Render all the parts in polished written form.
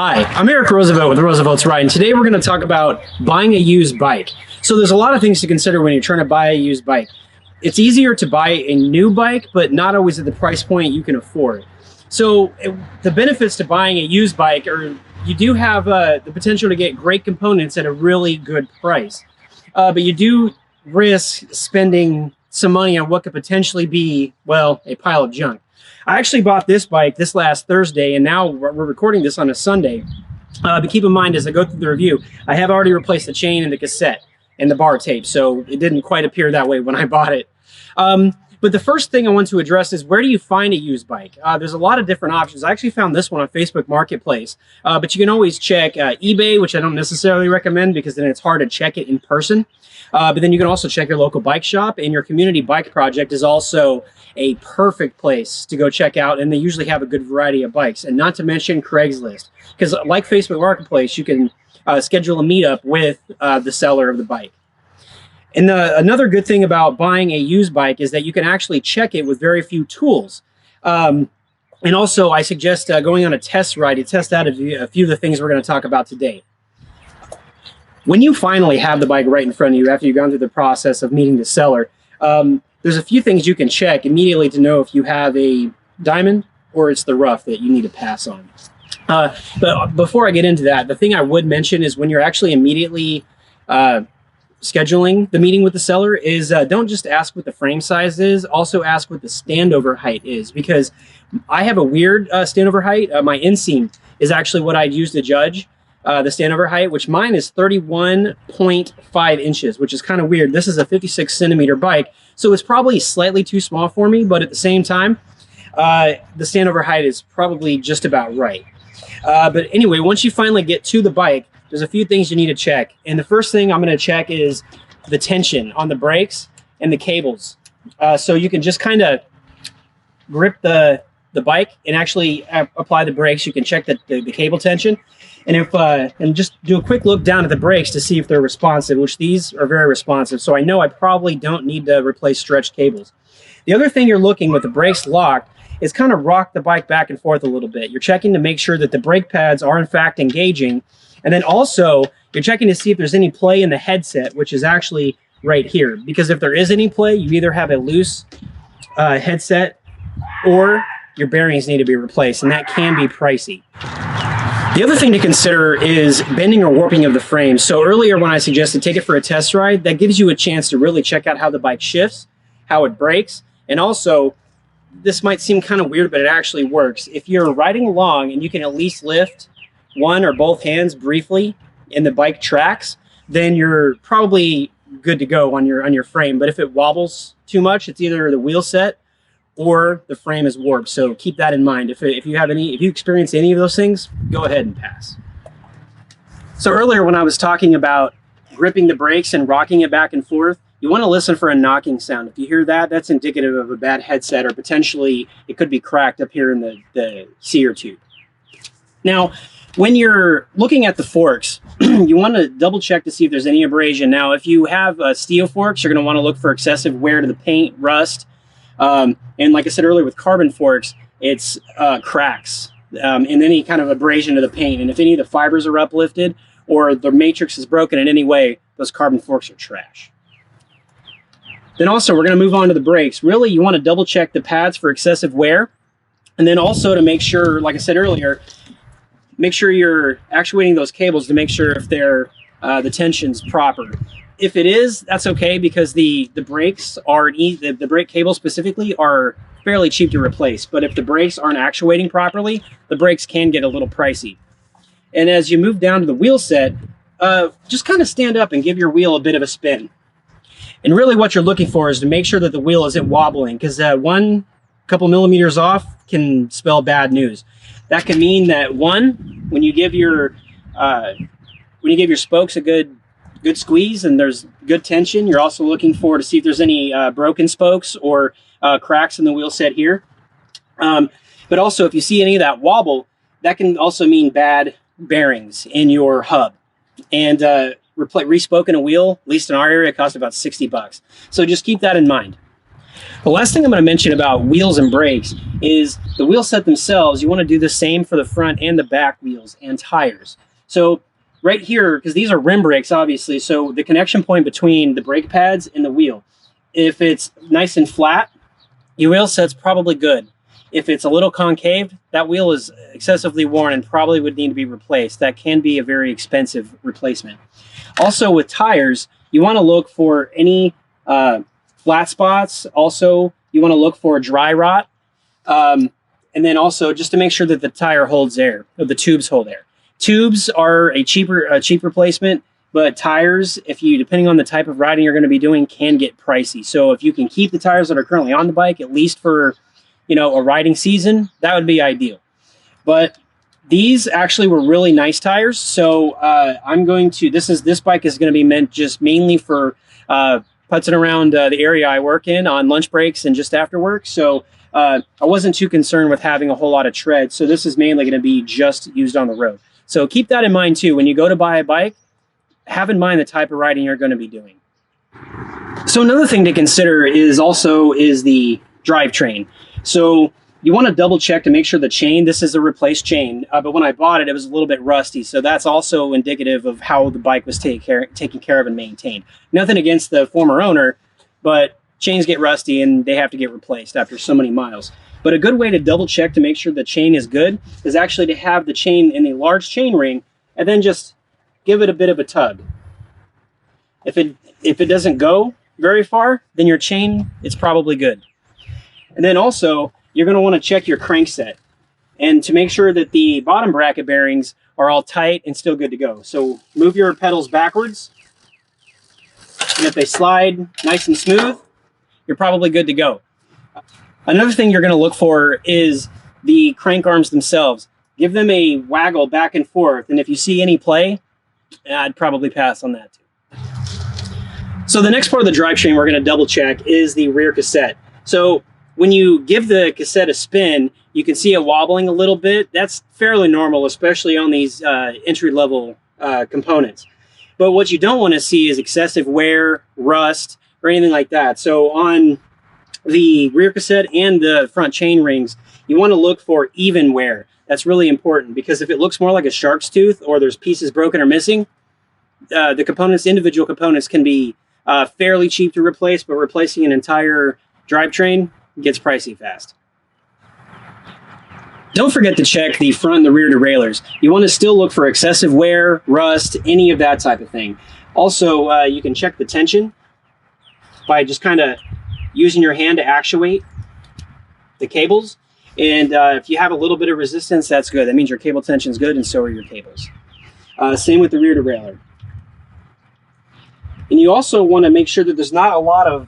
Hi, I'm Eric Roosevelt with Roosevelt's Ride, and today we're going to talk about buying a used bike. So there's a lot of things to consider when you're trying to buy a used bike. It's easier to buy a new bike, but not always at the price point you can afford. So the benefits to buying a used bike are you do have the potential to get great components at a really good price. But you do risk spending some money on what could potentially be, well, a pile of junk. I actually bought this bike this last Thursday, and now we're recording this on a Sunday. But keep in mind, as I go through the review, I have already replaced the chain and the cassette and the bar tape, so it didn't quite appear that way when I bought it. But the first thing I want to address is, where do you find a used bike? There's a lot of different options. I actually found this one on Facebook Marketplace, but you can always check eBay, which I don't necessarily recommend because then it's hard to check it in person. But then you can also check your local bike shop, and your community bike project is also a perfect place to go check out, and they usually have a good variety of bikes. And not to mention Craigslist, because like Facebook Marketplace, you can schedule a meetup with the seller of the bike. And another good thing about buying a used bike is that you can actually check it with very few tools. And also, I suggest going on a test ride to test out a few of the things we're going to talk about today. When you finally have the bike right in front of you after you've gone through the process of meeting the seller, there's a few things you can check immediately to know if you have a diamond or it's the rough that you need to pass on. But before I get into that, the thing I would mention is when you're actually immediately scheduling the meeting with the seller is don't just ask what the frame size is, also ask what the standover height is, because I have a weird standover height. My inseam is actually what I'd use to judge the standover height, which mine is 31.5 inches, which is kind of weird. This is a 56 centimeter bike, so it's probably slightly too small for me, but at the same time, the standover height is probably just about right. But anyway, once you finally get to the bike, there's a few things you need to check. And the first thing I'm going to check is the tension on the brakes and the cables. So you can just kind of grip the bike and actually apply the brakes. You can check the cable tension. And just do a quick look down at the brakes to see if they're responsive, which these are very responsive. So I know I probably don't need to replace stretched cables. The other thing you're looking with the brakes locked is kind of rock the bike back and forth a little bit. You're checking to make sure that the brake pads are in fact engaging. And then also you're checking to see if there's any play in the headset, which is actually right here. Because if there is any play, you either have a loose headset or your bearings need to be replaced, and that can be pricey. The other thing to consider is bending or warping of the frame. So earlier when I suggested take it for a test ride, that gives you a chance to really check out how the bike shifts, how it brakes, and also, this might seem kind of weird, but it actually works. If you're riding along and you can at least lift one or both hands briefly and the bike tracks, then you're probably good to go on your frame. But if it wobbles too much, it's either the wheel set or the frame is warped. So keep that in mind. If you experience any of those things, go ahead and pass. So earlier when I was talking about gripping the brakes and rocking it back and forth, you want to listen for a knocking sound. If you hear that, that's indicative of a bad headset, or potentially it could be cracked up here in the sear tube. Now, when you're looking at the forks, you want to double check to see if there's any abrasion. Now, if you have steel forks, you're going to want to look for excessive wear to the paint, rust. And like I said earlier, with carbon forks, it's cracks and any kind of abrasion to the paint. And if any of the fibers are uplifted or the matrix is broken in any way, those carbon forks are trash. Then also, we're going to move on to the brakes. Really, you want to double check the pads for excessive wear. And then also to make sure, like I said earlier, make sure you're actuating those cables to make sure if they're the tension's proper. If it is, that's okay, because the brakes are the brake cables specifically are fairly cheap to replace. But if the brakes aren't actuating properly, the brakes can get a little pricey. And as you move down to the wheel set, just kind of stand up and give your wheel a bit of a spin. And really what you're looking for is to make sure that the wheel isn't wobbling, because one couple millimeters off can spell bad news. That can mean that when you give your spokes a good squeeze and there's good tension, you're also looking to see if there's any broken spokes or cracks in the wheel set here. But also, if you see any of that wobble, that can also mean bad bearings in your hub. And respoking a wheel, at least in our area, costs about $60. So just keep that in mind. The last thing I'm going to mention about wheels and brakes is the wheel set themselves. You want to do the same for the front and the back wheels and tires. So right here, because these are rim brakes, obviously, so the connection point between the brake pads and the wheel, if it's nice and flat, your wheel set's probably good. If it's a little concave, that wheel is excessively worn and probably would need to be replaced. That can be a very expensive replacement. Also with tires, you want to look for any flat spots. Also, you want to look for dry rot. And then also just to make sure that the tire holds air, or the tubes hold air. Tubes are a cheap replacement, but tires, depending on the type of riding you're going to be doing, can get pricey. So if you can keep the tires that are currently on the bike, at least for, a riding season, that would be ideal. But these actually were really nice tires. So this bike is going to be meant just mainly for putzing around the area I work in on lunch breaks and just after work. So I wasn't too concerned with having a whole lot of tread. So this is mainly going to be just used on the road. So keep that in mind too. When you go to buy a bike, have in mind the type of riding you're going to be doing. So another thing to consider is the drivetrain. So you want to double check to make sure the chain, this is a replaced chain, but when I bought it, it was a little bit rusty. So that's also indicative of how the bike was taken care of and maintained. Nothing against the former owner, but chains get rusty and they have to get replaced after so many miles. But a good way to double check to make sure the chain is good is actually to have the chain in a large chain ring and then just give it a bit of a tug. If it doesn't go very far, then your chain is probably good. And then also, you're going to want to check your crankset and to make sure that the bottom bracket bearings are all tight and still good to go. So move your pedals backwards, and if they slide nice and smooth, you're probably good to go. Another thing you're going to look for is the crank arms themselves. Give them a waggle back and forth, and if you see any play, I'd probably pass on that too. So the next part of the drivetrain we're going to double check is the rear cassette. So when you give the cassette a spin, you can see it wobbling a little bit. That's fairly normal, especially on these entry-level components. But what you don't want to see is excessive wear, rust, or anything like that. So on the rear cassette and the front chain rings, you want to look for even wear. That's really important because if it looks more like a shark's tooth or there's pieces broken or missing, the individual components can be fairly cheap to replace, but replacing an entire drivetrain gets pricey fast. Don't forget to check the front and the rear derailleurs. You want to still look for excessive wear, rust, any of that type of thing. Also, you can check the tension by just kind of using your hand to actuate the cables. And if you have a little bit of resistance, that's good. That means your cable tension is good, and so are your cables. Same with the rear derailleur. And you also want to make sure that there's not a lot of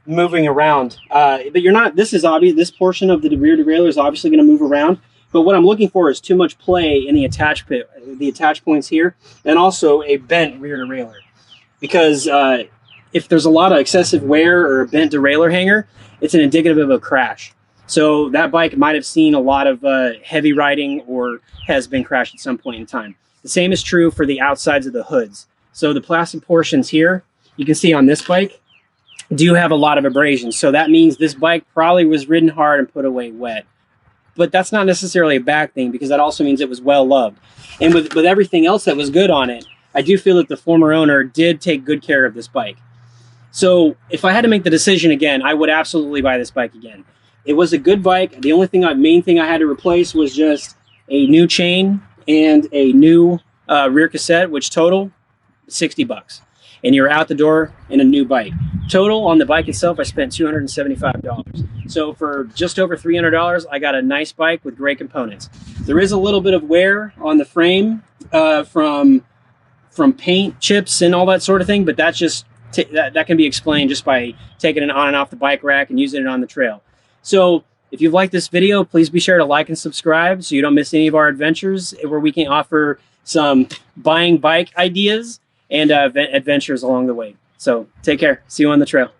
moving around, but you're not. This is obvious. This portion of the rear derailleur is obviously going to move around. But what I'm looking for is too much play in the attach points here, and also a bent rear derailleur. Because if there's a lot of excessive wear or a bent derailleur hanger, it's an indicative of a crash. So that bike might have seen a lot of heavy riding or has been crashed at some point in time. The same is true for the outsides of the hoods. So the plastic portions here, you can see on this bike, do have a lot of abrasion. So that means this bike probably was ridden hard and put away wet. But that's not necessarily a bad thing because that also means it was well loved. And with everything else that was good on it, I do feel that the former owner did take good care of this bike. So if I had to make the decision again, I would absolutely buy this bike again. It was a good bike. The only main thing I had to replace was just a new chain and a new rear cassette, which total $60. And you're out the door in a new bike. Total on the bike itself, I spent $275. So for just over $300, I got a nice bike with great components. There is a little bit of wear on the frame from paint chips and all that sort of thing, but that's just that can be explained just by taking it on and off the bike rack and using it on the trail. So if you've liked this video, please be sure to like and subscribe so you don't miss any of our adventures where we can offer some buying bike ideas and adventures along the way. So take care. See you on the trail.